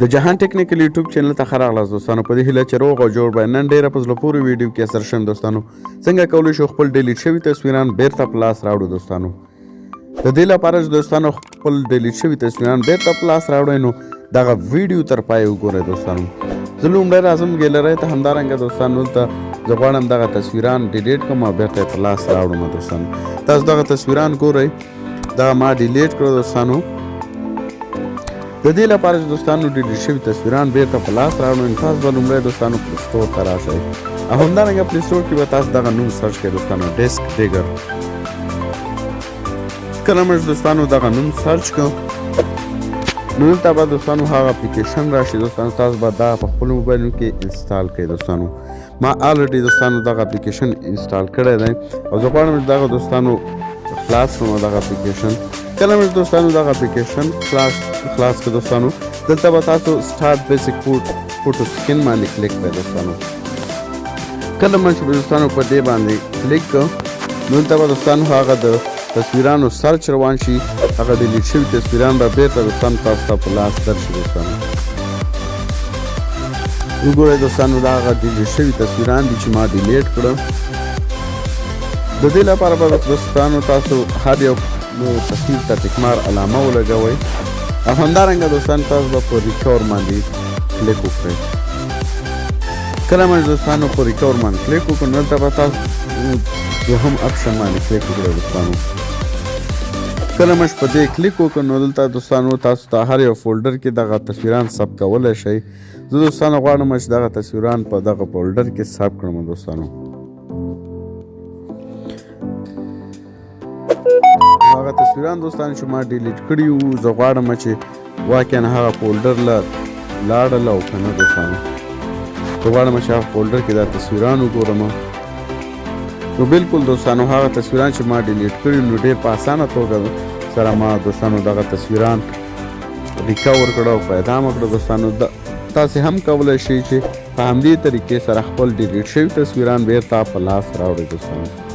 د جهان ټیکنیکل یوټیوب چینل ته ښه راغلاست دوستانو. په دې هیله چې روغ او جوړ به نن ډېره په زړه پورې ویډیو کې اثر شم دوستانو. څنګه کولی شو خپل ډیلیټ شوي تصویران بیرته په لاس راوړو دوستانو. د دې لپاره چې دوستانو خپل ډیلیټ شوي تصویران بیرته په لاس راوړئ نو دغه ویډیو تر پای وګورئ دوستانو. زه لومړی راځم ګیلرۍ ته، همدارنګه دوستانو دلته زه غواړم دغه تصویران ډیلیټ کړم او بیرته یې په لاس راوړم دوستانو. تاسو دغه تصویران ګورئ، دغه ما ډیلیټ کړو دوستانو. د دې لپاره چې دوستانو ډیلیټ شوي تصویران بیرته په لاس راوړو نو تاسو به لومړی دوستانو پلی سټور ته راشئ او همدارنګه پلی سټور کې به تاسو دغه نوم سرچ کړئ دوستانو، ډیسک ډیګر. کله موږ دوستانو دغه نوم سرچ کړو نو دلته به دوستانو هغه اپلیکیشن راشي دوستانو. تاسو به دا په خپل موبایلونو کې انسټال کړئ دوستانو. ما الریډي دوستانو دغه اپلیکیشن انسټال کړی دی او زه غواړم چې دغه دوستانو خلاص کړم دغه اپلیکیشن. کله موږ دوستانو دغه اپلیکیشن خلاص کړو دوستانو، دلته به تاسو سټارټ بیسیک فوټو سکین باندې کلیک کړئ دوستانو. کله موږ دوستانو په دې باندې کلیک کړو نو دلته به دوستانو هغه د تصویرانو سرچ روان شي، هغه ډیلیټ شوي تصویران به بیرته دوستانو تاسو ته په لاس درشي دوستانو. وګورئ دوستانو دا هغه ډیلیټ شوي تصویران دي چې ما ډیلیټ کړه. د دې لپاره به دوستانو تاسو هر یو تصویر ته ټیک مار علامه ولګوئ او همدارنګه دوستانو تاسو به په ریکور باندې کلیک وکړئ. کله موږ دوستانو په ریکور باندې کلیک وکړو نو دلته به تاسو دوهم اپشن باندې کلیک وکړئ دوستانو. کله موږ په دې کلیک وکړو نو دلته دوستانو تاسو ته هر یو فولډر کې دغه تصویران ثبت کولی شئ. زه دوستانو غواړم چې دغه تصویران په دغه فولډر کې ثبت کړم دوستانو. هغه تصویران دوستانو چې ما ډیلیټ کړي وو زه غواړم چې واقعا هغه فولډر له لاړل او که نه دوستانو. زه غواړم چې هغه فولډر کې دا تصویران وګورم نو بالکل دوستانو هغه تصویران چې ما ډیلیټ کړي نو ډېر په اسانه توګه سره ما دوستانو دغه تصویران ریکور کړه او پیدا مې کړه دوستانو. تاسې هم کولی شئ چې په همدې طریقې سره خپل ډیلیټ شوي تصویران بیرته په لاس راوړئ دوستانو.